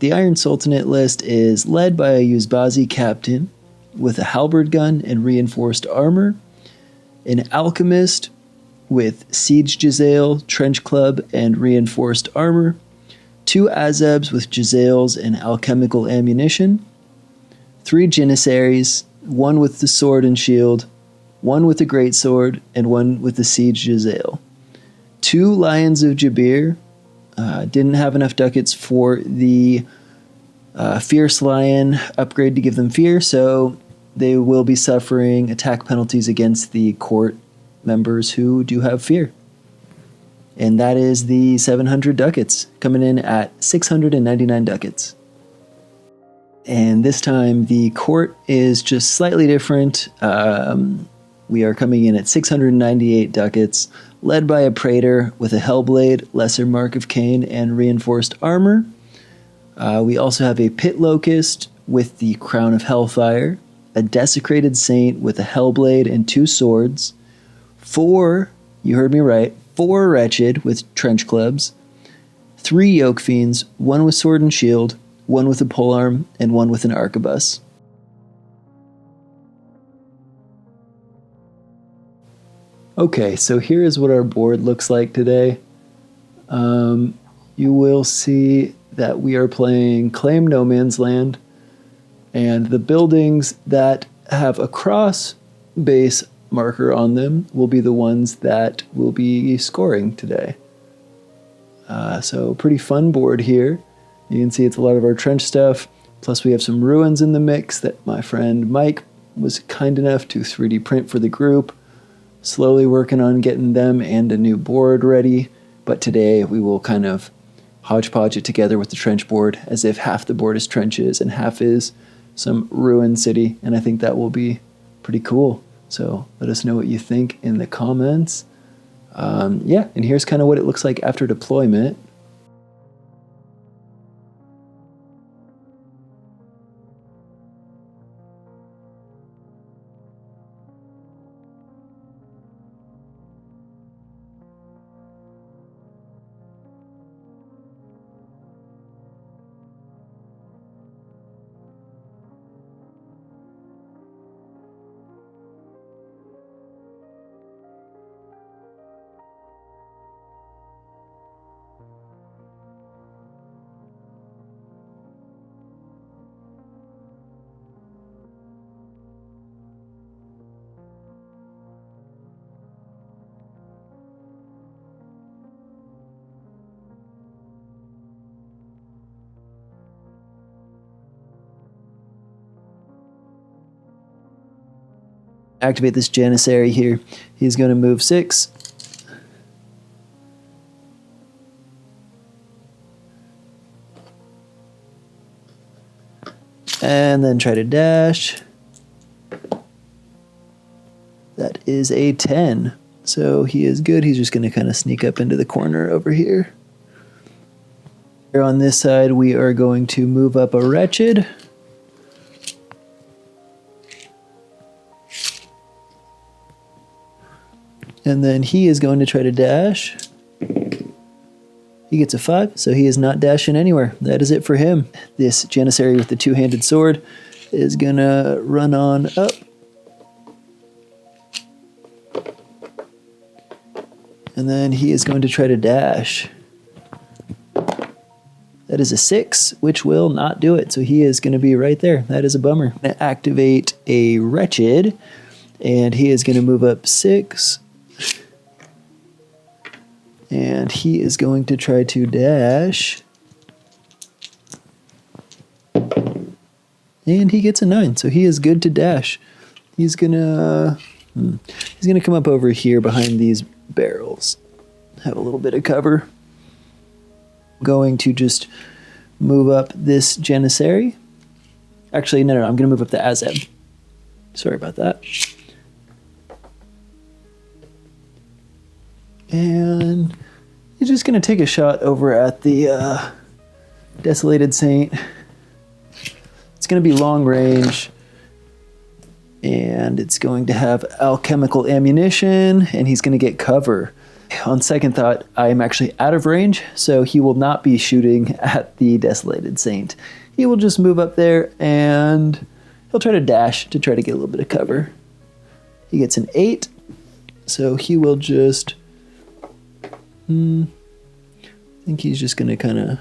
The Iron Sultanate list is led by a Yuzbazi captain with a halberd gun and reinforced armor, an alchemist with siege Jezzail, trench club, and reinforced armor, 2 Azebs with Jezzails and alchemical ammunition, 3 Janissaries, 1 with the sword and shield, 1 with the greatsword, and 1 with the siege Jezzail. 2 Lions of Jabir, didn't have enough ducats for the Fierce Lion upgrade to give them fear, so they will be suffering attack penalties against the court members who do have fear. And that is the 700 ducats, coming in at 699 ducats. And this time the court is just slightly different. We are coming in at 698 ducats, led by a Praetor with a Hellblade, Lesser Mark of Cain, and reinforced armor. We also have a Pit Locust with the Crown of Hellfire, a Desecrated Saint with a Hellblade and 2 swords, 4, you heard me right, 4 Wretched with trench clubs, 3 Yoke Fiends, 1 with sword and shield, 1 with a polearm, and 1 with an arquebus. Okay, so here is what our board looks like today. You will see that we are playing Claim No Man's Land, and the buildings that have a cross base marker on them will be the ones that will be scoring today. So pretty fun board here. You can see it's a lot of our trench stuff, plus we have some ruins in the mix that my friend Mike was kind enough to 3D print for the group. Slowly working on getting them and a new board ready, but today we will kind of hodgepodge it together with the trench board as if half the board is trenches and half is some ruined city, and I think that will be pretty cool. So let us know what you think in the comments. Yeah, and here's kind of what it looks like after deployment. Activate this Janissary here. He's going to move 6. And then try to dash. That is a 10. So he is good. He's just going to kind of sneak up into the corner over here. Here on this side, we are going to move up a Wretched. And then he is going to try to dash. He gets a 5, so he is not dashing anywhere. That is it for him. This Janissary with the 2-handed sword is going to run on up. And then he is going to try to dash. That is a 6, which will not do it. So he is going to be right there. That is a bummer. I'm going to activate a Wretched, and he is going to move up 6. And he is going to try to dash. And he gets a 9, so he is good to dash. He's gonna come up over here behind these barrels. Have a little bit of cover. Going to just move up this Janissary. Actually, no, I'm gonna move up the Azeb. Sorry about that. And he's just going to take a shot over at the Desolated Saint. It's going to be long range. And it's going to have alchemical ammunition. And he's going to get cover. On second thought, I am actually out of range, so he will not be shooting at the Desolated Saint. He will just move up there and he'll try to dash to try to get a little bit of cover. He gets an 8, so he will just... I think he's just going to kind of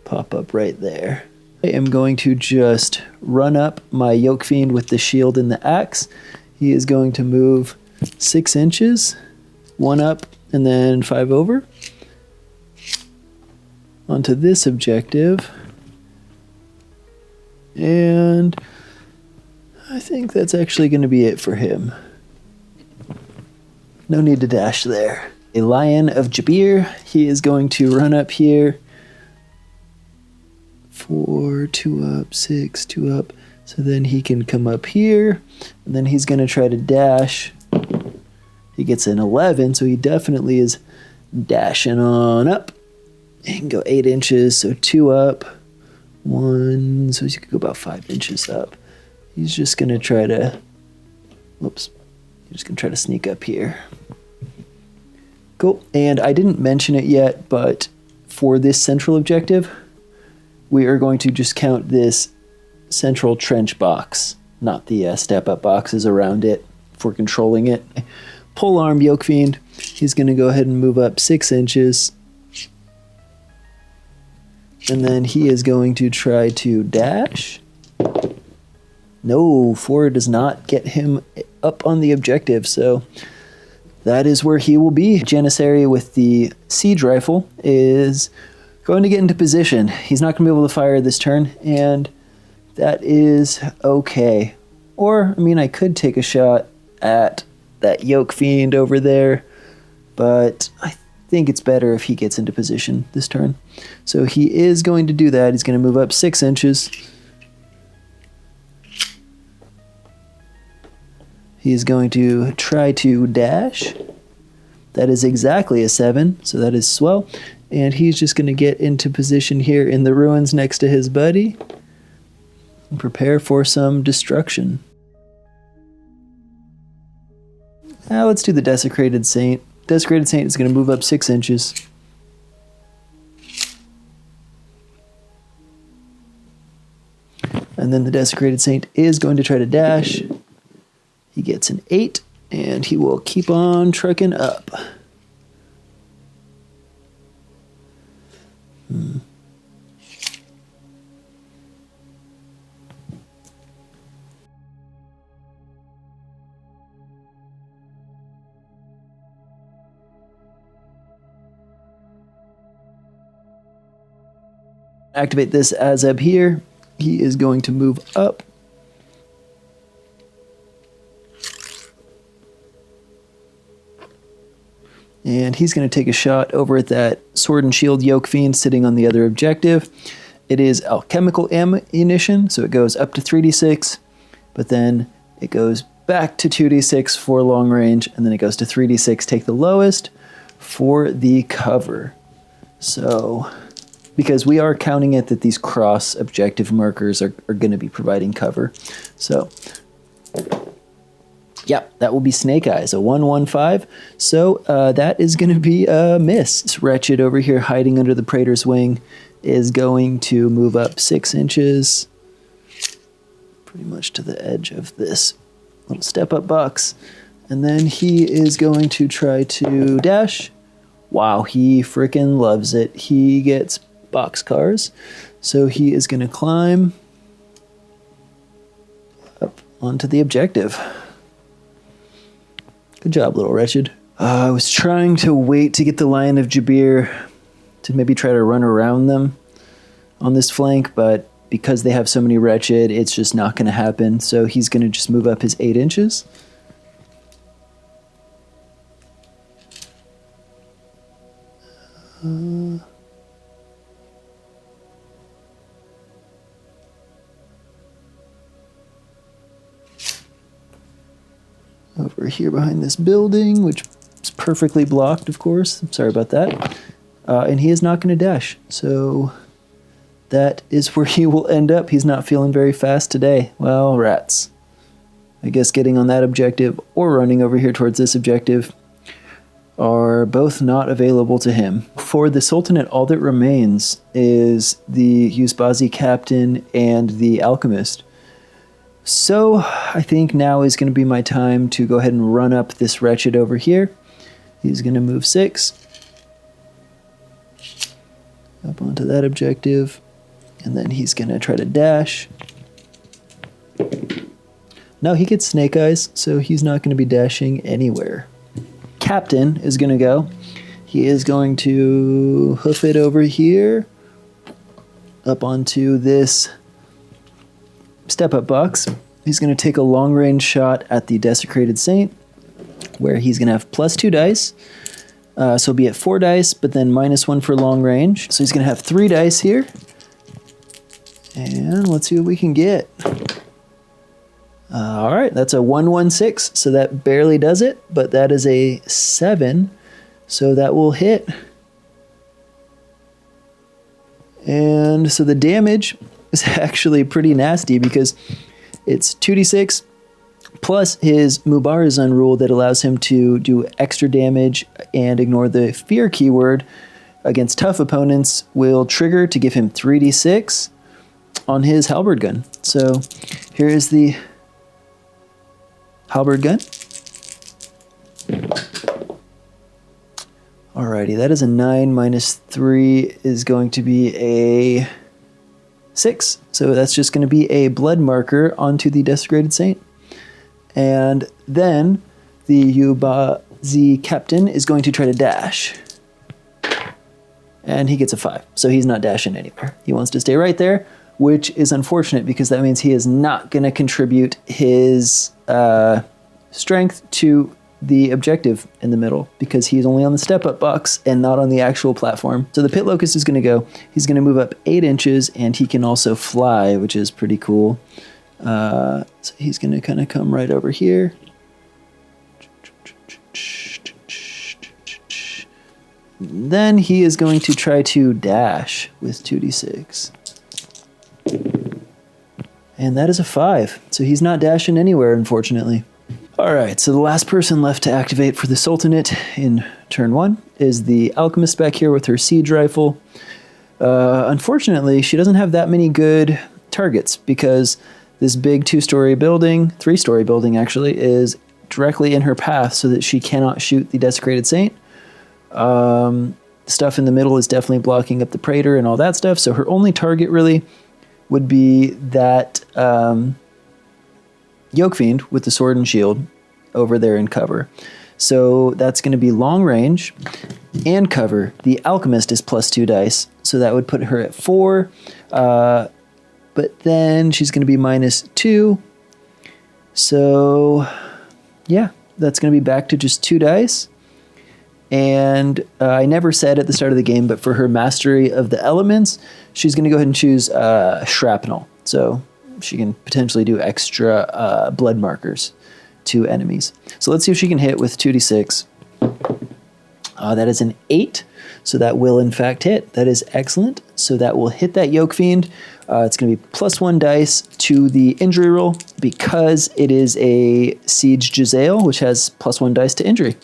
pop up right there. I am going to just run up my Yoke Fiend with the shield and the axe. He is going to move 6 inches, 1 up and then 5 over onto this objective. And I think that's actually going to be it for him. No need to dash there. A Lion of Jabir, he is going to run up here. 4, 2 up, 6, 2 up. So then he can come up here, and then he's going to try to dash. He gets an 11, so he definitely is dashing on up. He can go 8 inches, so 2 up, 1, so he could go about 5 inches up. He's just going to try to, whoops, he's just going to try to sneak up here. Cool, and I didn't mention it yet, but for this central objective, we are going to just count this central trench box, not the step-up boxes around it for controlling it. Pole arm Yoke Fiend, he's going to go ahead and move up 6 inches. And then he is going to try to dash. No, 4 does not get him up on the objective, so that is where he will be. Janissary with the siege rifle is going to get into position. He's not going to be able to fire this turn, and that is okay. Or, I mean, I could take a shot at that Yoke Fiend over there, but I think it's better if he gets into position this turn. So he is going to do that. He's going to move up 6 inches. He's going to try to dash. That is exactly a 7, so that is swell. And he's just going to get into position here in the ruins next to his buddy and prepare for some destruction. Now let's do the Desecrated Saint. Desecrated Saint is going to move up 6 inches. And then the Desecrated Saint is going to try to dash. He gets an 8, and he will keep on trucking up. Activate this Azeb here. He is going to move up. And he's going to take a shot over at that Sword and Shield Yoke Fiend sitting on the other objective. It is alchemical ammunition, so it goes up to 3d6, but then it goes back to 2d6 for long range, and then it goes to 3d6, take the lowest for the cover. So, because we are counting it that these cross objective markers are going to be providing cover. So, yeah, that will be Snake Eyes, a 1-1-5. So that is going to be a miss. This Wretched over here hiding under the Praetor's Wing is going to move up 6 inches, pretty much to the edge of this little step-up box. And then he is going to try to dash. Wow, he freaking loves it. He gets boxcars. So he is going to climb up onto the objective. Good job, little Wretched. I was trying to wait to get the Lion of Jabir to maybe try to run around them on this flank, but because they have so many Wretched, it's just not going to happen. So he's going to just move up his 8 inches. Over here behind this building, which is perfectly blocked, of course. I'm sorry about that. And he is not going to dash. So that is where he will end up. He's not feeling very fast today. Well, rats. I guess getting on that objective or running over here towards this objective are both not available to him. For the Sultanate, all that remains is the Yuzbazi Captain and the Alchemist. So I think now is going to be my time to go ahead and run up this wretched over here. He's going to move 6 up onto that objective, and then he's going to try to dash. No, he gets snake eyes, so he's not going to be dashing anywhere. Captain is going to go. He is going to hoof it over here up onto this step-up box. He's going to take a long-range shot at the Desecrated Saint, where he's going to have +2 dice. So he'll be at 4 dice, but then -1 for long range. So he's going to have 3 dice here. And let's see what we can get. All right, that's a 1-1-6, so that barely does it, but that is a 7, so that will hit. And so the damage is actually pretty nasty because it's 2d6 plus his Mubarazan rule that allows him to do extra damage and ignore the fear keyword against tough opponents will trigger to give him 3d6 on his halberd gun. So here is the halberd gun. Alrighty, that is a 9 -3 is going to be a 6. So that's just going to be a blood marker onto the Desecrated Saint. And then the Yuzbazi Captain is going to try to dash. And he gets a 5. So he's not dashing anywhere. He wants to stay right there, which is unfortunate because that means he is not going to contribute his strength to the objective in the middle because he's only on the step-up box and not on the actual platform. So the Pit Locust is going to go. He's going to move up 8 inches, and he can also fly, which is pretty cool. So he's going to kind of come right over here. Then he is going to try to dash with 2d6. And that is a 5. So he's not dashing anywhere, unfortunately. All right, so the last person left to activate for the Sultanate in turn 1 is the Alchemist back here with her siege rifle. Unfortunately, she doesn't have that many good targets because this big 2-story building, 3-story building actually, is directly in her path so that she cannot shoot the Desecrated Saint. Stuff in the middle is definitely blocking up the Praetor and all that stuff, so her only target really would be that Yoke Fiend with the sword and shield over there in cover. So that's going to be long range and cover. The Alchemist is +2 dice, so that would put her at 4. But then she's going to be -2. So yeah, that's going to be back to just 2 dice. And I never said at the start of the game, but for her mastery of the elements, she's going to go ahead and choose shrapnel. So she can potentially do extra blood markers to enemies. So let's see if she can hit with 2d6. That is an 8, so that will in fact hit. That is excellent. So that will hit that Yoke Fiend. It's going to be +1 dice to the injury roll because it is a Siege Jezzail, which has +1 dice to injury.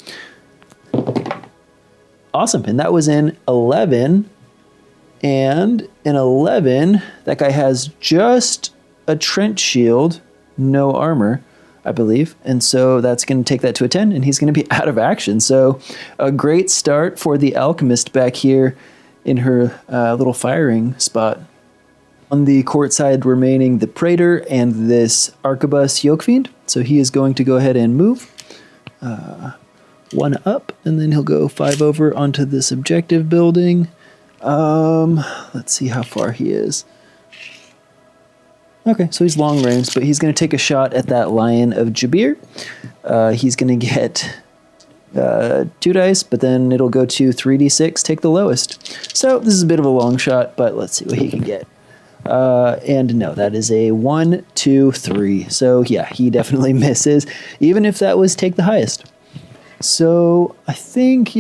Awesome, and that was in 11. And in 11, that guy has just a trench shield, no armor, I believe. And so that's going to take that to a 10, and he's going to be out of action. So a great start for the Alchemist back here in her little firing spot. On the court side remaining the Praetor and this Arquebus Yoke Fiend. So he is going to go ahead and move 1 up, and then he'll go 5 over onto this objective building. Let's see how far he is. Okay, so he's long range, but he's going to take a shot at that Lion of Jabir. He's going to get 2 dice, but then it'll go to 3d6, take the lowest. So this is a bit of a long shot, but let's see what he can get. And no, that is a 1, 2, 3. So yeah, he definitely misses, even if that was take the highest. So I think,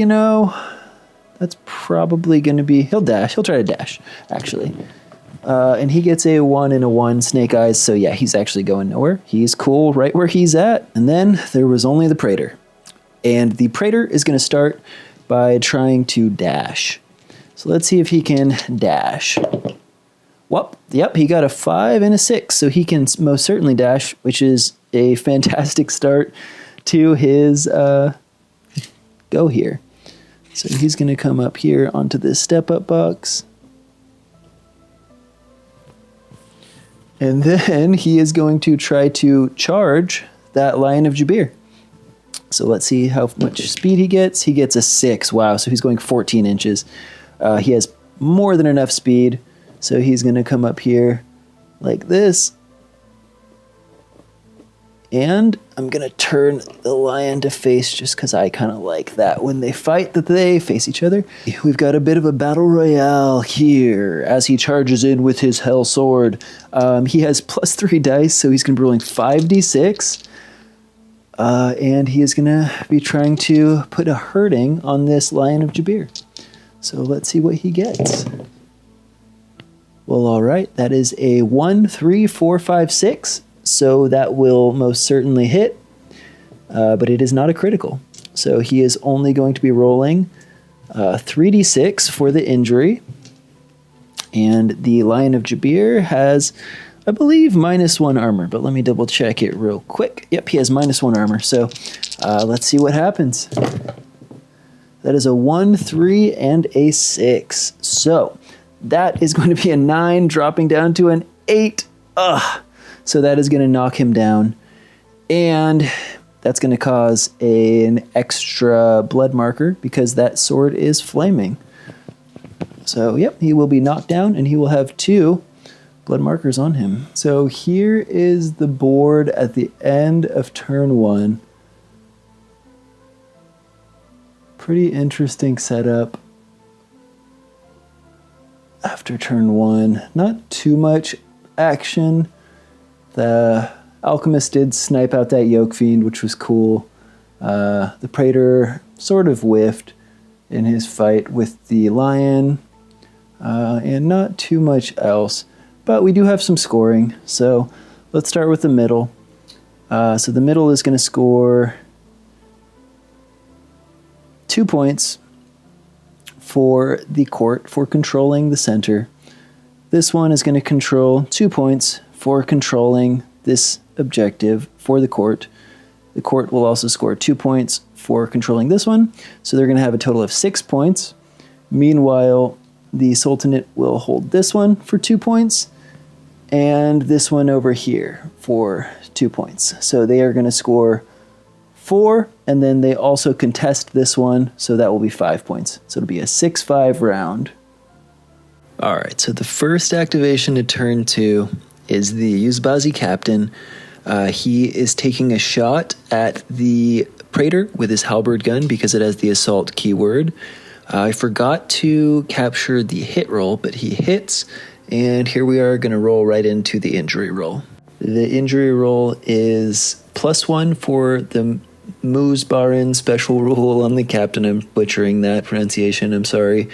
that's probably going to be, he'll try to dash, actually. And he gets a 1 and a 1 Snake Eyes, so yeah, he's actually going nowhere. He's cool right where he's at. And then there was only the Praetor. And the Praetor is going to start by trying to dash. So let's see if he can dash. Well, yep, he got a 5 and a 6, so he can most certainly dash, which is a fantastic start to his go here. So he's going to come up here onto this step-up box. And then he is going to try to charge that Lion of Jabir. So let's see how much speed he gets. He gets a 6. Wow, so he's going 14 inches. He has more than enough speed. So he's going to come up here like this. And I'm going to turn the lion to face just because I kind of like that when they fight, that they face each other. We've got a bit of a battle royale here as he charges in with his hell sword. He has +3 dice, so he's going to be rolling 5d6. And he is going to be trying to put a hurting on this Lion of Jabir. So let's see what he gets. Well, all right, that is a 1, 3, 4, 5, 6. So that will most certainly hit, but it is not a critical. So he is only going to be rolling 3d6 for the injury. And the Lion of Jabir has, I believe, -1 armor, but let me double check it real quick. Yep, he has -1 armor. So let's see what happens. That is a 1, 3, and a 6. So that is going to be a 9, dropping down to an 8. Ugh. So that is going to knock him down. And that's going to cause an extra blood marker because that sword is flaming. So, yep, he will be knocked down and he will have 2 blood markers on him. So here is the board at the end of turn 1. Pretty interesting setup after turn 1. Not too much action. The Alchemist did snipe out that Yoke Fiend, which was cool. The Praetor sort of whiffed in his fight with the Lion. And not too much else. But we do have some scoring. So let's start with the middle. So the middle is going to score 2 points for the court for controlling the center. This one is going to control 2 points for controlling this objective for the court. The court will also score 2 points for controlling this one. So they're going to have a total of 6 points. Meanwhile, the Sultanate will hold this one for 2 points and this one over here for 2 points. So they are going to score 4, and then they also contest this one, so that will be 5 points. So it'll be a 6-5 round. All right, so the first activation to turn 2 is the Yuzbazi Captain. He is taking a shot at the Praetor with his halberd gun because it has the assault keyword. I forgot to capture the hit roll, but he hits, and here we are going to roll right into the injury roll. The injury roll is +1 for the Muzbarin special rule on the captain. I'm butchering that pronunciation, I'm sorry.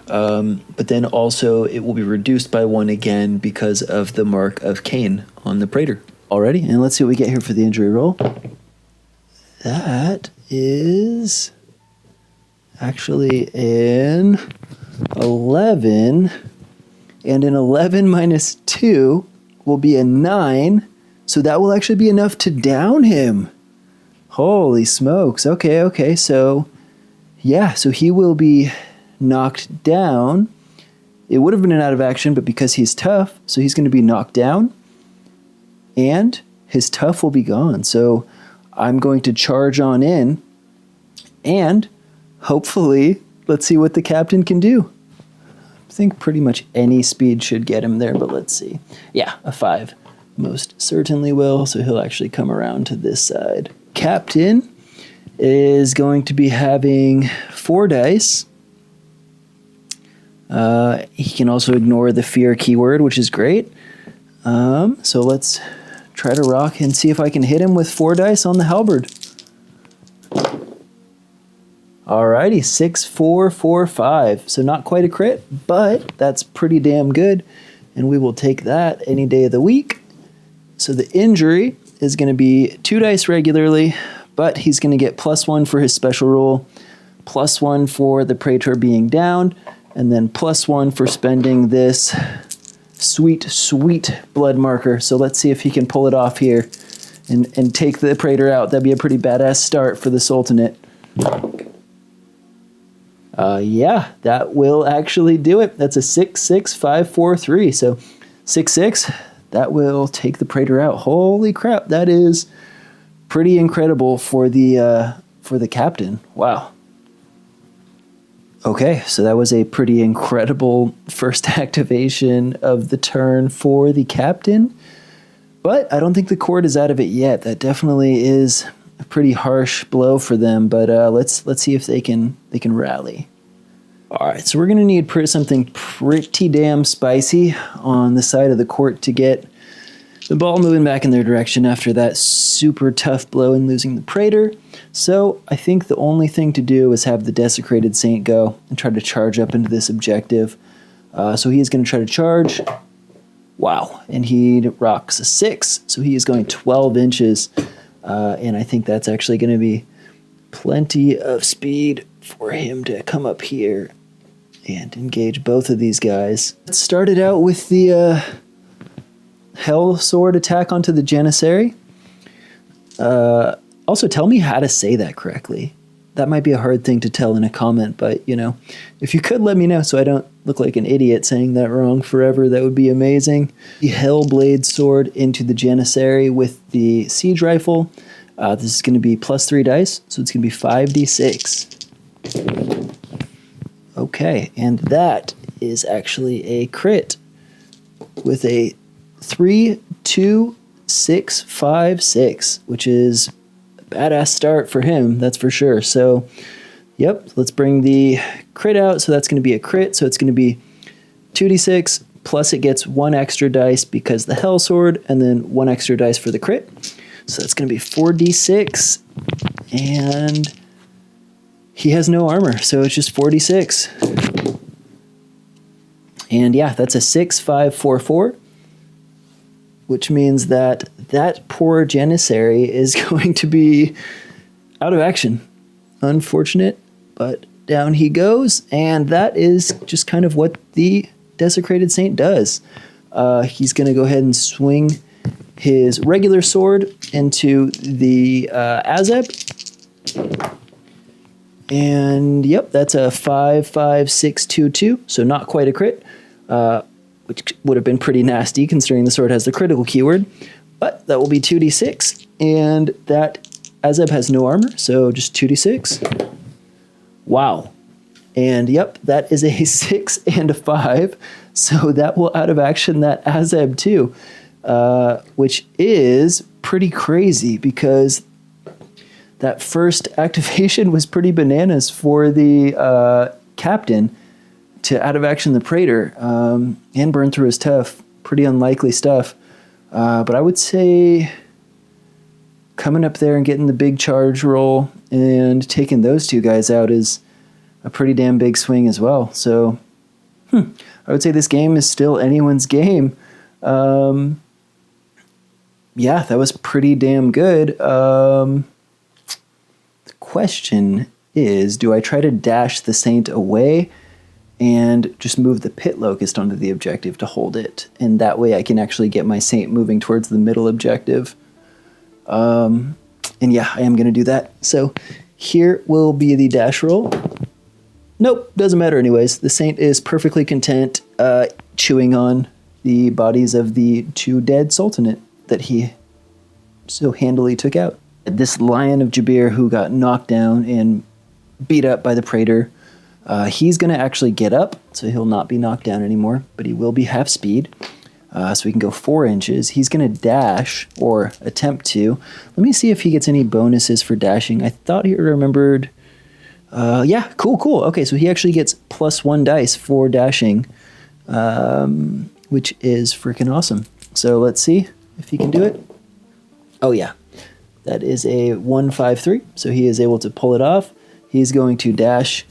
But then also it will be reduced by 1 again because of the mark of Cain on the Praetor. Alrighty, and let's see what we get here for the injury roll. That is actually an 11, and an 11 minus 2 will be a 9, so that will actually be enough to down him. Holy smokes. Okay, so yeah, so he will be knocked down. It would have been an out of action, but because he's tough, so he's going to be knocked down, and his tough will be gone. So I'm going to charge on in, and hopefully, let's see what the captain can do. I think pretty much any speed should get him there, but let's see. Yeah, a 5 most certainly will, so he'll actually come around to this side. Captain is going to be having 4 dice. He can also ignore the fear keyword, which is great. So let's try to rock and see if I can hit him with 4 dice on the halberd. Alrighty, 6, 4, 4, 5. So not quite a crit, but that's pretty damn good. and we will take that any day of the week. So the injury is going to be 2 dice regularly, but he's going to get +1 for his special roll, +1 for the Praetor being downed, and then +1 for spending this sweet, sweet blood marker. So let's see if he can pull it off here and take the Praetor out. That'd be a pretty badass start for the Sultanate. Yeah, that will actually do it. That's a 6-6-5-4-3. So 6-6, that will take the Praetor out. Holy crap, that is pretty incredible for the captain. Wow. Okay, so that was a pretty incredible first activation of the turn for the captain. But I don't think the court is out of it yet. That definitely is a pretty harsh blow for them. But let's see if they can rally. All right, so we're going to need something pretty damn spicy on the side of the court to get the ball moving back in their direction after that super tough blow and losing the Praetor. So I think the only thing to do is have the Desecrated Saint go and try to charge up into this objective. So he is going to try to charge. Wow, and he rocks a 6, so he is going 12 inches. And I think that's actually going to be plenty of speed for him to come up here and engage both of these guys. It started out with the Hell Sword attack onto the Janissary. Also, tell me how to say that correctly. That might be a hard thing to tell in a comment, but, you know, if you could let me know so I don't look like an idiot saying that wrong forever, that would be amazing. The Hellblade Sword into the Janissary with the Siege Rifle. This is going to be +3 dice, so it's going to be 5d6. Okay, and that is actually a crit with a 3, 2, 6, 5, 6, which is a badass start for him, that's for sure. So, yep, let's bring the crit out. So that's going to be a crit. So it's going to be 2d6, plus it gets 1 extra dice because the Hell Sword, and then 1 extra dice for the crit. So that's going to be 4d6, and he has no armor, so it's just 4d6. And yeah, that's a 6-5-4-4, which means that poor Janissary is going to be out of action. Unfortunate, but down he goes, and that is just kind of what the Desecrated Saint does. He's going to go ahead and swing his regular sword into the Azeb. And yep, that's a 5-5-6-2-2, so not quite a crit, which would have been pretty nasty considering the sword has the critical keyword. But that will be 2d6, and that Azeb has no armor, so just 2d6. Wow. And yep, that is a 6 and a 5, so that will out of action that Azeb too, which is pretty crazy because that first activation was pretty bananas for the captain to out of action the Praetor and burn through his tough. Pretty unlikely stuff. But I would say coming up there and getting the big charge roll and taking those two guys out is a pretty damn big swing as well. So I would say this game is still anyone's game. Yeah, that was pretty damn good. Question is, do I try to dash the Saint away and just move the Pit Locust onto the objective to hold it? And that way I can actually get my Saint moving towards the middle objective. And yeah, I am going to do that. So here will be the dash roll. Nope, doesn't matter anyways. The Saint is perfectly content chewing on the bodies of the 2 dead Sultanate that he so handily took out. This Lion of Jabir who got knocked down and beat up by the Praetor, he's going to actually get up, so he'll not be knocked down anymore, but he will be half speed, so he can go 4 inches. He's going to dash, or attempt to. Let me see if he gets any bonuses for dashing. I thought he remembered. Yeah, cool. Okay, so he actually gets +1 dice for dashing, which is freaking awesome. So let's see if he can do it. Oh yeah. That is a 1-5-3, so he is able to pull it off. He's going to dash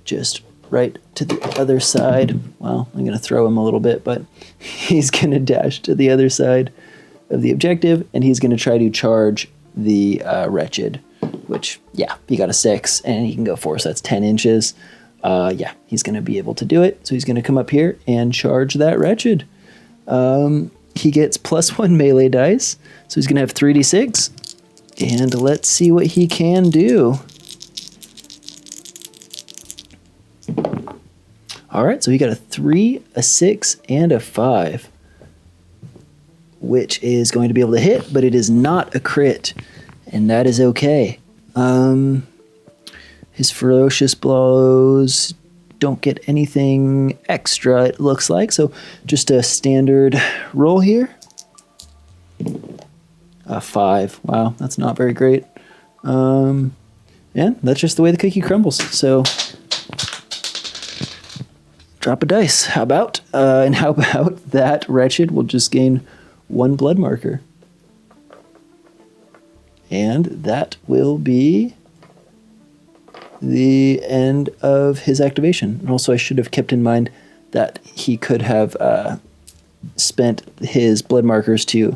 just right to the other side. Well, I'm going to throw him a little bit, but he's going to dash to the other side of the objective, and he's going to try to charge the Wretched, which, yeah, he got a 6, and he can go 4, so that's 10 inches. Yeah, he's going to be able to do it. So he's going to come up here and charge that Wretched. He gets +1 melee dice, so he's going to have 3d6. And let's see what he can do. All right, so he got a 3, a 6, and a 5, which is going to be able to hit, but it is not a crit, and that is okay. His ferocious blows don't get anything extra, it looks like, so just a standard roll here. A 5. Wow, that's not very great. And that's just the way the cookie crumbles. So drop a dice. How about? And how about that Wretched will just gain 1 blood marker. And that will be the end of his activation. And also I should have kept in mind that he could have spent his blood markers to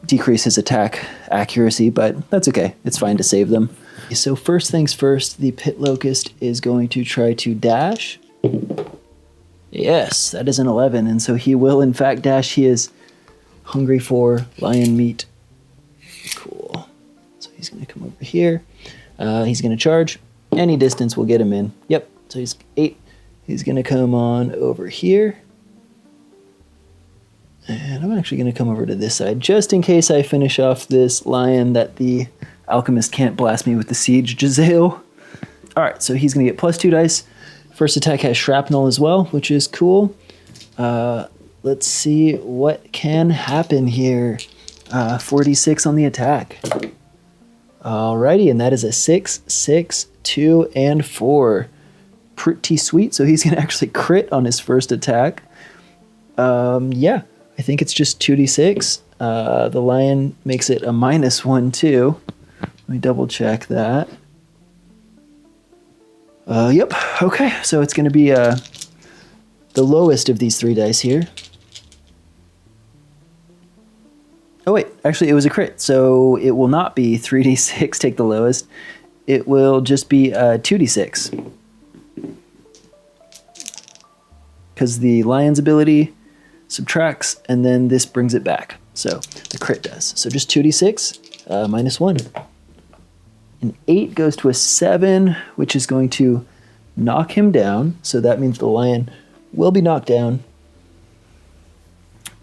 decrease his attack accuracy, but that's okay. It's fine to save them. So first things first, the Pit Locust is going to try to dash. Yes, that is an 11, and so he will in fact dash. He is hungry for lion meat. Cool. So he's going to come over here. He's going to charge. Any distance will get him in. Yep, so he's 8. He's going to come on over here. And I'm actually going to come over to this side, just in case I finish off this lion that the alchemist can't blast me with the Siege Jezzail. Alright, so he's going to get +2 dice. First attack has shrapnel as well, which is cool. Let's see what can happen here. 46 on the attack. Alrighty, and that is a 6, 6, 2, and 4. Pretty sweet, so he's going to actually crit on his first attack. Yeah. I think it's just 2d6. The lion makes it a -1 too. Let me double check that. Yep, okay, so it's going to be the lowest of these 3 dice here. Oh wait, actually it was a crit, so it will not be 3d6, take the lowest. It will just be 2d6. Because the lion's ability subtracts, and then this brings it back. So the crit does. So just 2d6, -1. An 8 goes to a 7, which is going to knock him down. So that means the lion will be knocked down.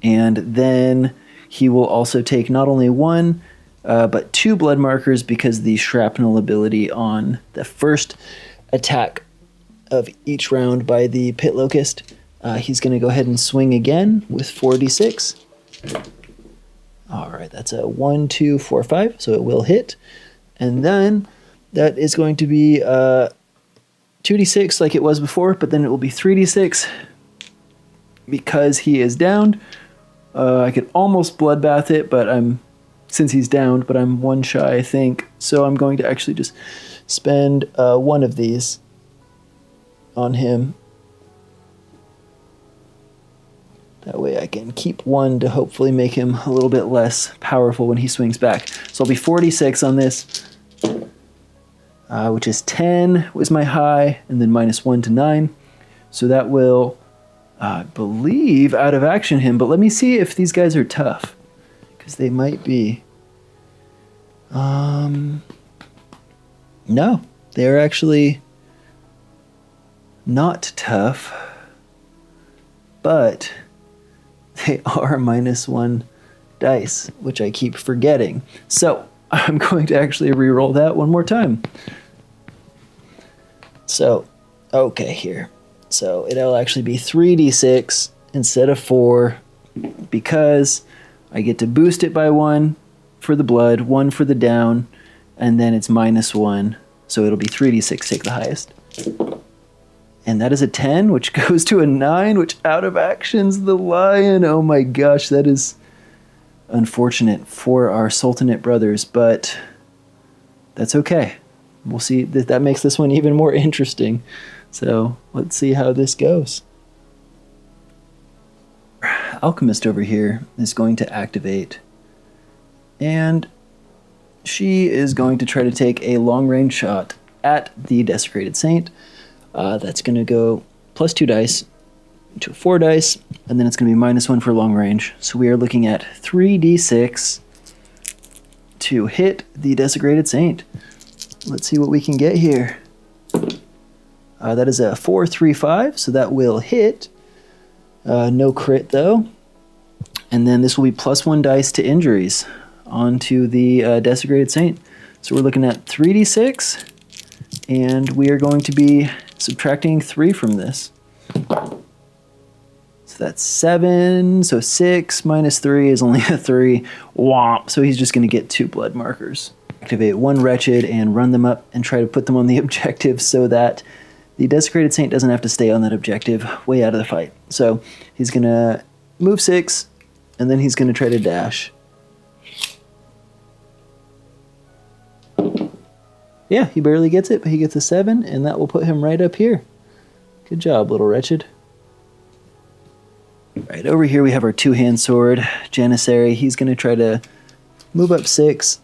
And then he will also take not only 1, but 2 blood markers because the shrapnel ability on the first attack of each round by the Pit Locust. He's going to go ahead and swing again with 4d6. All right, that's a 1, 2, 4, 5, so it will hit. And then that is going to be 2d6 like it was before, but then it will be 3d6 because he is downed. I could almost bloodbath it, but since he's downed, but I'm 1 shy, I think. So I'm going to actually just spend 1 of these on him. That way I can keep 1 to hopefully make him a little bit less powerful when he swings back. So I'll be 46 on this, which is 10 was my high, and then -1 to 9. So that will, I believe, out of action him. But let me see if these guys are tough, because they might be. No, they're actually not tough, but they are -1 dice, which I keep forgetting. So I'm going to actually re-roll that 1 more time. So, okay, here. So it'll actually be 3d6 instead of 4 because I get to boost it by 1 for the blood, 1 for the down, and then it's -1. So it'll be 3d6, take the highest. And that is a 10, which goes to a 9, which out of actions the lion. Oh my gosh, that is unfortunate for our Sultanate brothers, but that's okay. We'll see. That makes this one even more interesting. So let's see how this goes. Alchemist over here is going to activate, and she is going to try to take a long-range shot at the Desecrated Saint. That's going to go plus 2 dice to 4 dice, and then it's going to be -1 for long range. So we are looking at 3d6 to hit the Desecrated Saint. Let's see what we can get here. That is a 4-3-5, so that will hit. No crit though. And then this will be +1 dice to injuries onto the Desecrated Saint. So we're looking at 3d6, and we are going to be subtracting 3 from this. So that's 7, so 6 minus 3 is only a 3. Womp! So he's just going to get 2 blood markers. Activate 1 Wretched and run them up and try to put them on the objective so that the Desecrated Saint doesn't have to stay on that objective way out of the fight. So he's going to move 6, and then he's going to try to dash. Yeah, he barely gets it, but he gets a 7, and that will put him right up here. Good job, little wretched. Right, over here we have our 2-hand sword, Janissary. He's going to try to move up 6.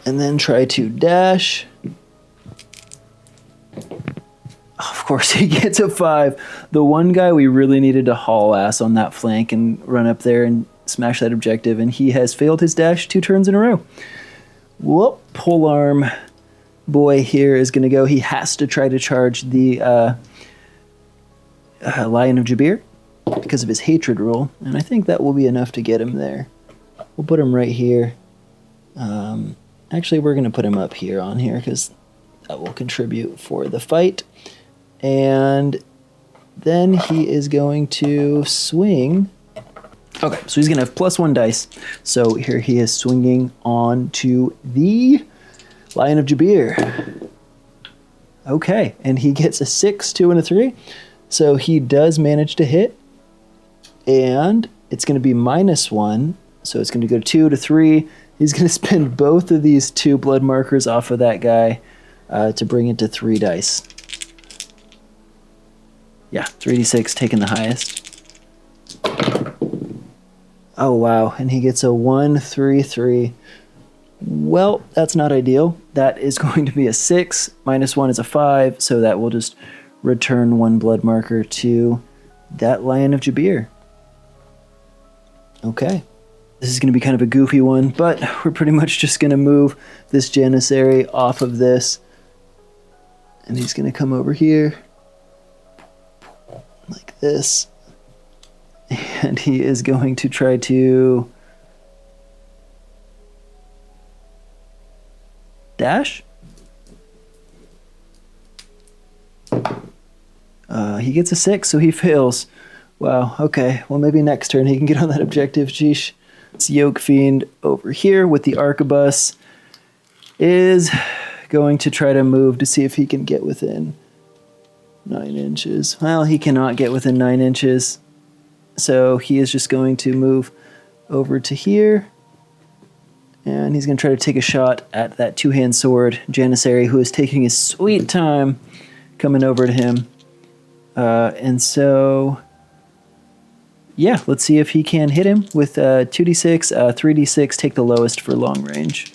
And then try to dash. Of course, he gets a 5. The one guy we really needed to haul ass on that flank and run up there and smash that objective, and he has failed his dash 2 turns in a row. Whoop, polearm boy here is going to go. He has to try to charge the Lion of Jabir because of his hatred rule, and I think that will be enough to get him there. We'll put him right here. Actually, we're going to put him up here on here because that will contribute for the fight. And then he is going to swing. Okay, so he's going to have +1 dice. So here he is swinging on to the Lion of Jabir. Okay, and he gets a 6, 2, and a 3. So he does manage to hit. And it's going to be -1. So it's going to go 2 to 3. He's going to spend both of these 2 blood markers off of that guy to bring it to 3 dice. Yeah, 3d6 taking the highest. Oh, wow. And he gets a 1, 3, 3. Well, that's not ideal. That is going to be a 6. -1 is a 5. So that will just return 1 blood marker to that Lion of Jabir. Okay. This is going to be kind of a goofy one, but we're pretty much just going to move this Janissary off of this. And he's going to come over here. Like this. And he is going to try to dash. He gets a 6, so he fails. Wow, okay. Well, maybe next turn he can get on that objective. Sheesh. It's Yoke Fiend over here with the arquebus. Is going to try to move to see if he can get within 9 inches. Well, he cannot get within 9 inches. So he is just going to move over to here. And he's going to try to take a shot at that 2-hand sword, Janissary, who is taking his sweet time coming over to him. And so, yeah, let's see if he can hit him with 2d6, 3d6, take the lowest for long range.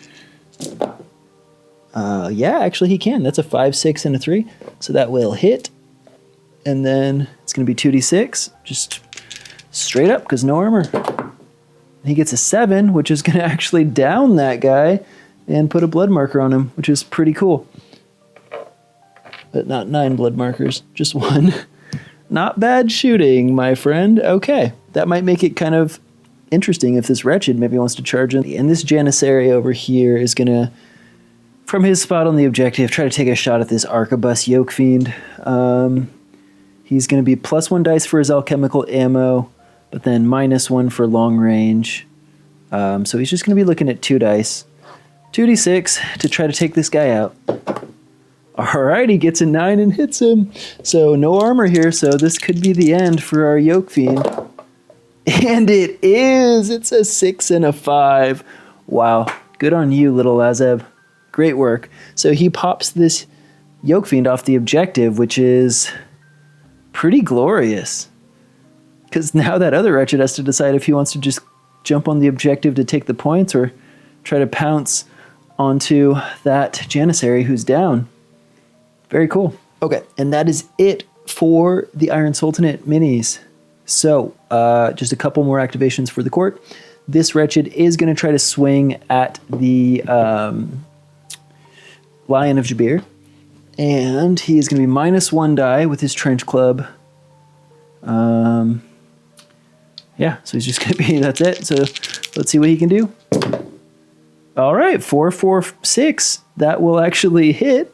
Yeah, actually he can. That's a 5, 6, and a 3. So that will hit. And then it's going to be 2d6, just straight up, because no armor. He gets a 7, which is going to actually down that guy and put a blood marker on him, which is pretty cool. But not 9 blood markers, just 1. Not bad shooting, my friend. Okay, that might make it kind of interesting if this Wretched maybe wants to charge in. And this Janissary over here is going to, from his spot on the objective, try to take a shot at this arquebus Yoke Fiend. He's going to be +1 dice for his alchemical ammo, but then -1 for long range. So he's just going to be looking at 2 dice. 2d6 to try to take this guy out. Alright, he gets a 9 and hits him. So no armor here, so this could be the end for our Yoke Fiend. And it is. It's a 6 and a 5. Wow. Good on you, little Lazeb. Great work. So he pops this Yoke Fiend off the objective, which is pretty glorious. Because now that other Wretched has to decide if he wants to just jump on the objective to take the points or try to pounce onto that Janissary who's down. Very cool. Okay, and that is it for the Iron Sultanate minis. So, just a couple more activations for the court. This Wretched is going to try to swing at the Lion of Jabir. And he is going to be -1 die with his Trench Club. Yeah, so he's just going to be, that's it. So let's see what he can do. All right, 4, 4, 6. That will actually hit,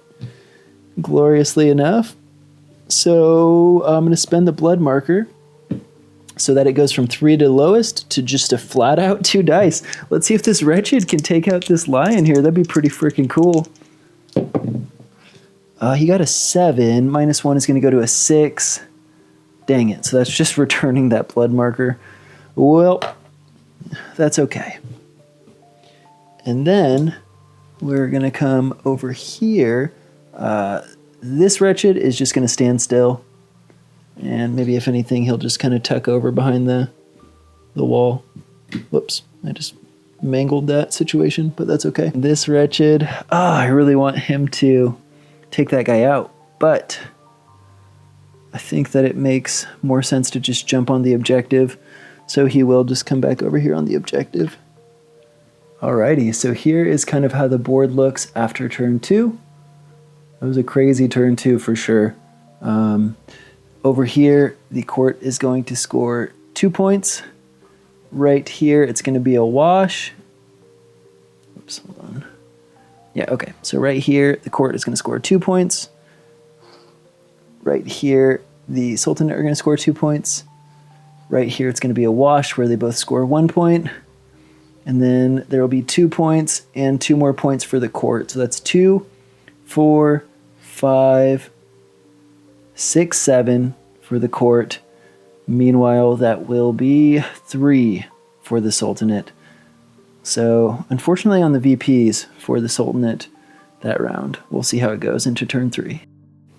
gloriously enough. So I'm going to spend the blood marker so that it goes from 3 to lowest to just a flat out 2 dice. Let's see if this Wretched can take out this Lion here. That'd be pretty freaking cool. He got a 7. -1 is going to go to a 6. Dang it. So that's just returning that blood marker. Well, that's okay. And then we're going to come over here. This Wretched is just going to stand still. And maybe if anything, he'll just kind of tuck over behind the wall. Whoops, I just mangled that situation, but that's okay. This Wretched, I really want him to take that guy out, but I think that it makes more sense to just jump on the objective. So he will just come back over here on the objective. Alrighty, so here is kind of how the board looks after turn 2. That was a crazy turn 2 for sure. Over here, the court is going to score 2 points. Right here, it's going to be a wash. Oops, hold on. Yeah, okay. So right here, the court is going to score 2 points. Right here, the Sultanate are going to score 2 points. Right here, it's going to be a wash where they both score 1 point. And then there will be 2 points and 2 more points for the court. So that's 2, 4, 5, 6, 7 for the court. Meanwhile, that will be 3 for the Sultanate. So, unfortunately on the VPs for the Sultanate that round. We'll see how it goes into turn 3.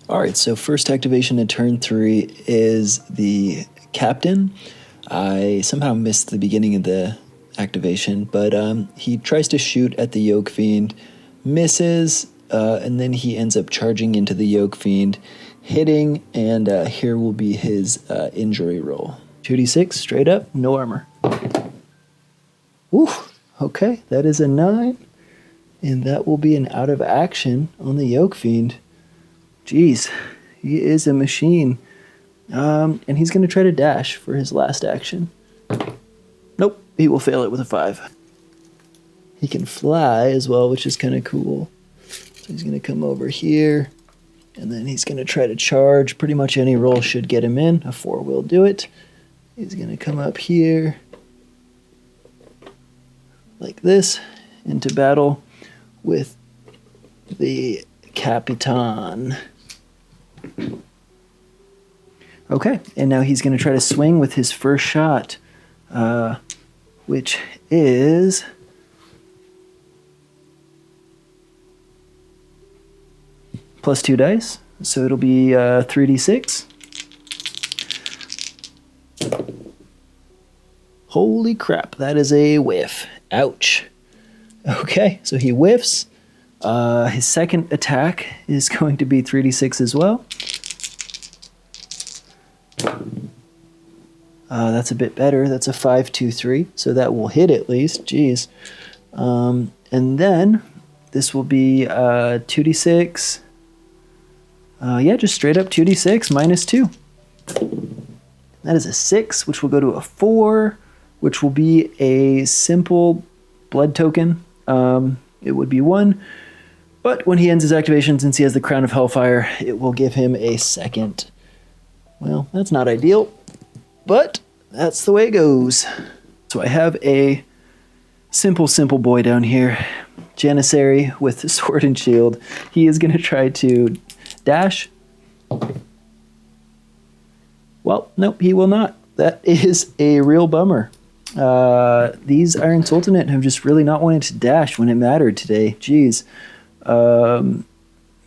Alright, so first activation in turn 3 is the Captain. I somehow missed the beginning of the activation, but he tries to shoot at the Yoke Fiend, misses, and then he ends up charging into the Yoke Fiend, hitting, and here will be his injury roll. 2d6, straight up, no armor. Ooh, okay, that is a 9, and that will be an out of action on the Yoke Fiend. Jeez, he is a machine. And he's going to try to dash for his last action. Nope, he will fail it with a 5. He can fly as well, which is kind of cool. So he's going to come over here, and then he's going to try to charge. Pretty much any roll should get him in. A 4 will do it. He's going to come up here, like this, into battle with the Capitan. Okay, and now he's going to try to swing with his first shot, which is plus 2 dice, so it'll be 3d6. Holy crap, that is a whiff. Ouch. Okay, so he whiffs. His second attack is going to be 3d6 as well. That's a bit better. That's a 5, 2, 3. So that will hit at least. Jeez. And then this will be 2d6. Yeah, just straight up 2d6 minus 2. That is a 6, which will go to a 4, which will be a simple blood token. It would be 1. But when he ends his activation, since he has the Crown of Hellfire, it will give him a second. Well, that's not ideal, but that's the way it goes. So I have a simple boy down here, Janissary with the sword and shield. He is going to try to dash. Well, nope, he will not. that is a real bummer. These Iron Sultanate have just really not wanted to dash when it mattered today. Jeez.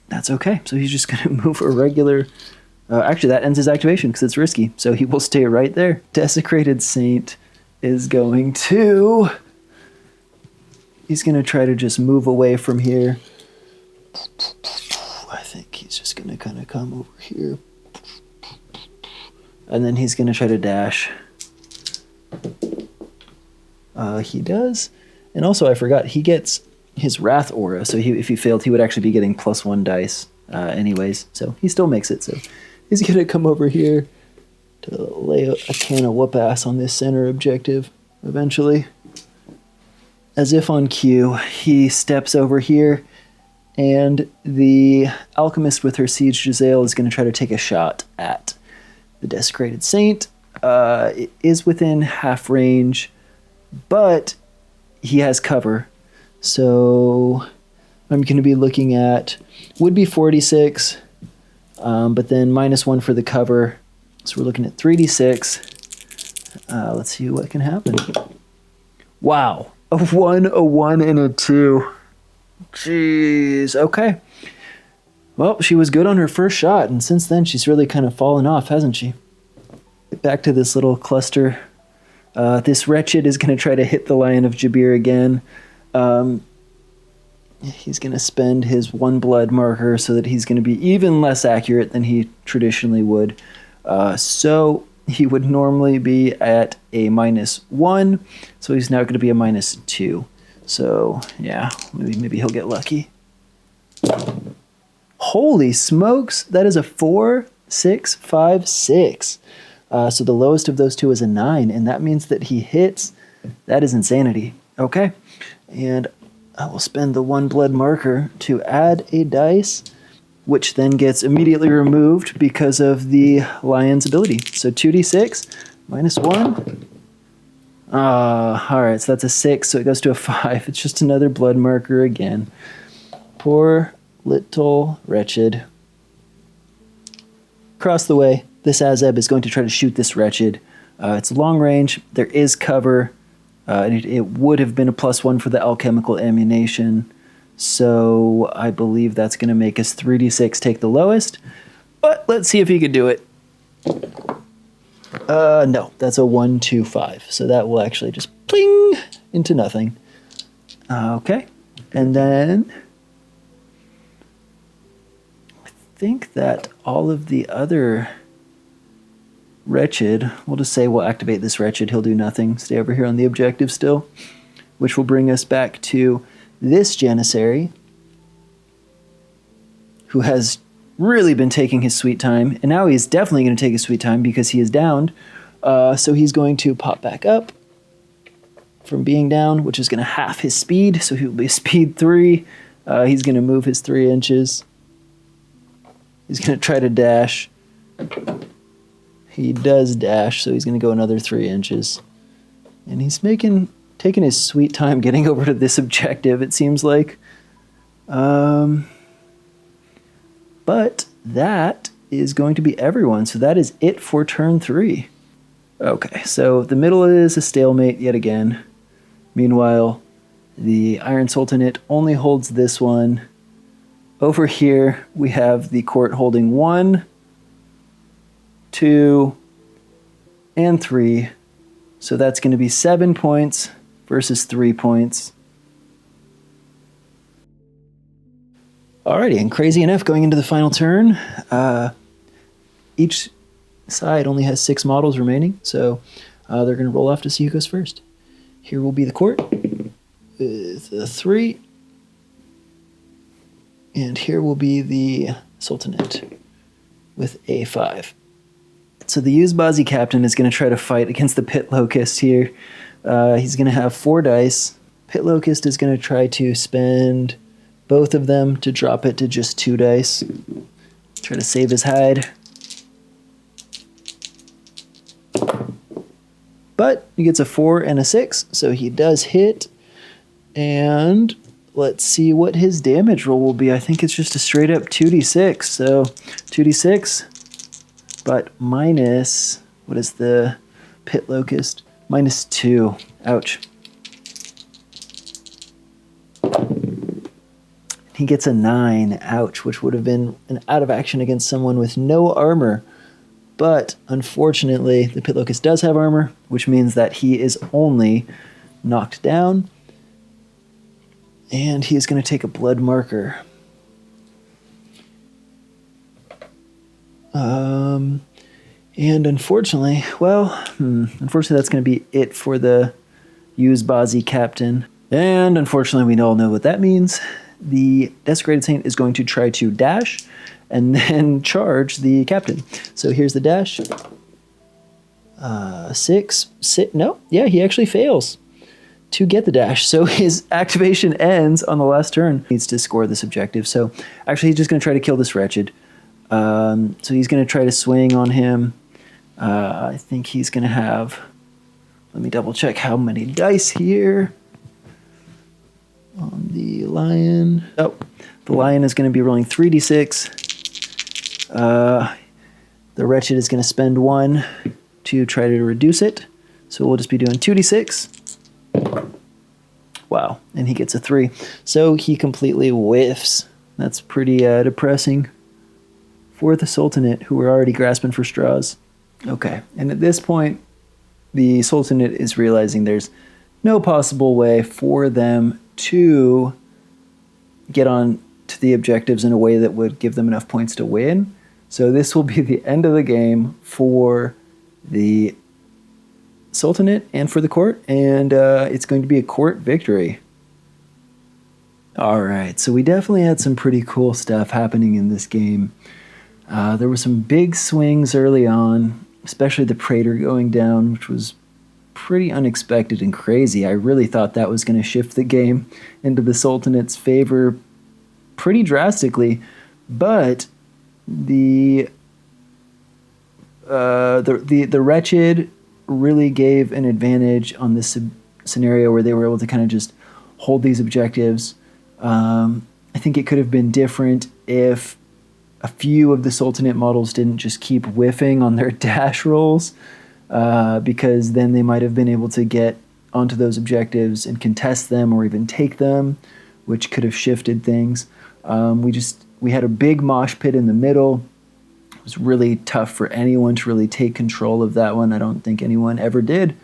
That's okay. So he's just going to move a regular... actually, that ends his activation because it's risky. So he will stay right there. Desecrated Saint is going to... He's going to try to just move away from here. I think he's just going to kind of come over here. And then he's going to try to dash. He does. And also, I forgot, he gets his Wrath aura. So if he failed, he would actually be getting +1 dice anyways. So he still makes it. So he's going to come over here to lay a can of whoop-ass on this center objective eventually. As if on cue, he steps over here, and the Alchemist with her Siege Giselle is going to try to take a shot at the Desecrated Saint. It is within half range, but he has cover. So I'm going to be looking at, would be 46, but then -1 for the cover. So we're looking at 3d6. Let's see what can happen. Wow. A 1, a 1, and a 2. Jeez. Okay. Well, she was good on her first shot, and since then she's really kind of fallen off, hasn't she? Back to this little cluster. This Wretched is going to try to hit the Lion of Jabir again. He's going to spend his 1 blood marker so that he's going to be even less accurate than he traditionally would. So he would normally be at a -1, so he's now going to be a -2. So, yeah, maybe he'll get lucky. Holy smokes, that is a 4, 6, 5, 6. So the lowest of those two is a 9, and that means that he hits. That is insanity. Okay, and I will spend the 1 blood marker to add a dice, which then gets immediately removed because of the Lion's ability. So 2d6, -1. Alright, so that's a 6, so it goes to a 5. It's just another blood marker again. Poor little Wretched. Across the way, this Azeb is going to try to shoot this Wretched. It's long range, there is cover, and it would have been a +1 for the alchemical ammunition. So I believe that's going to make us 3d6 take the lowest. But let's see if he can do it. No, that's a 1, 2, 5. So that will actually just pling into nothing. Okay. And then I think that all of the other Wretched, we'll just say we'll activate this Wretched. He'll do nothing. Stay over here on the objective still, which will bring us back to this Janissary, who has really been taking his sweet time, and now he's definitely going to take his sweet time because he is downed. So he's going to pop back up from being down, which is going to half his speed, so he will be speed 3. He's going to move his 3 inches. He's going to try to dash. He does dash, so he's going to go another 3 inches. And he's taking his sweet time getting over to this objective, it seems like. But that is going to be everyone. So that is it for turn 3. Okay, so the middle is a stalemate yet again. Meanwhile, the Iron Sultanate only holds this one. Over here, we have the court holding 1, 2, and 3. So that's going to be 7 points versus 3 points. Alrighty, and crazy enough, going into the final turn, each side only has 6 models remaining, so they're going to roll off to see who goes first. Here will be the court with a 3, and here will be the Sultanate with a 5. So the Uzbazi captain is going to try to fight against the Pit Locust here. He's going to have 4 dice. Pit Locust is going to try to spend both of them to drop it to just 2 dice. Try to save his hide. But he gets a 4 and a 6, so he does hit. And let's see what his damage roll will be. I think it's just a straight up 2d6. So 2d6, but minus, what is the Pit Locust. -2. Ouch. He gets a 9. Ouch, which would have been an out of action against someone with no armor. But unfortunately, the Pit Locust does have armor, which means that he is only knocked down. And he is going to take a blood marker. And unfortunately, unfortunately that's going to be it for the use Bazi captain. And unfortunately, we all know what that means. The Desecrated Saint is going to try to dash and then charge the captain. So here's the dash. 6. No, yeah, he actually fails to get the dash. So his activation ends on the last turn. He needs to score this objective. So actually, he's just going to try to kill this wretched. So he's going to try to swing on him. I think he's going to have... Let me double check how many dice here. On the lion. Oh, the lion is going to be rolling 3d6. The wretched is going to spend 1 to try to reduce it. So we'll just be doing 2d6. Wow, and he gets a 3. So he completely whiffs. That's pretty depressing for the Sultanate, who were already grasping for straws. Okay, and at this point, the Sultanate is realizing there's no possible way for them to get on to the objectives in a way that would give them enough points to win. So this will be the end of the game for the Sultanate and for the court, and it's going to be a court victory. All right, so we definitely had some pretty cool stuff happening in this game. There were some big swings early on, especially the Praetor going down, which was pretty unexpected and crazy. I really thought that was going to shift the game into the Sultanate's favor pretty drastically, but the Wretched really gave an advantage on this scenario where they were able to kind of just hold these objectives. I think it could have been different if a few of the Sultanate models didn't just keep whiffing on their dash rolls, because then they might have been able to get onto those objectives and contest them or even take them, which could have shifted things. We had a big mosh pit in the middle. It was really tough for anyone to really take control of that one. I don't think anyone ever did.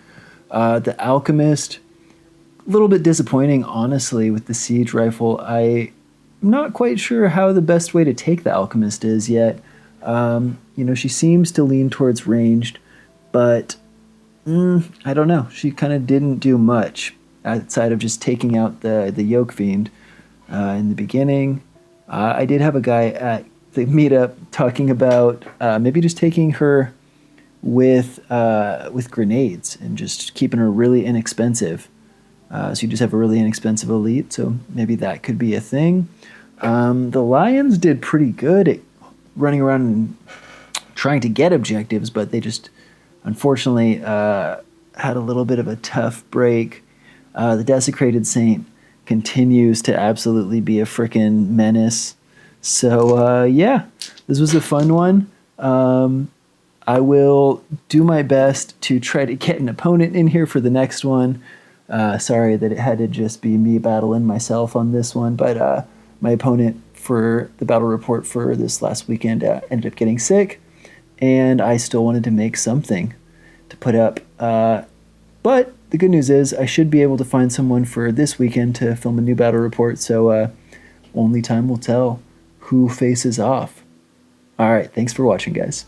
The Alchemist, a little bit disappointing, honestly, with the siege rifle. I'm not quite sure how the best way to take the Alchemist is yet. She seems to lean towards ranged, but I don't know. She kind of didn't do much outside of just taking out the Yoke Fiend in the beginning. I did have a guy at the meetup talking about maybe just taking her with grenades and just keeping her really inexpensive. So you just have a really inexpensive elite, so maybe that could be a thing. The Lions did pretty good at running around and trying to get objectives, but they just unfortunately had a little bit of a tough break. The Desecrated Saint continues to absolutely be a frickin' menace. So yeah, this was a fun one. I will do my best to try to get an opponent in here for the next one. Sorry that it had to just be me battling myself on this one, but my opponent for the battle report for this last weekend ended up getting sick, and I still wanted to make something to put up. But the good news is I should be able to find someone for this weekend to film a new battle report, so only time will tell who faces off. All right, thanks for watching, guys.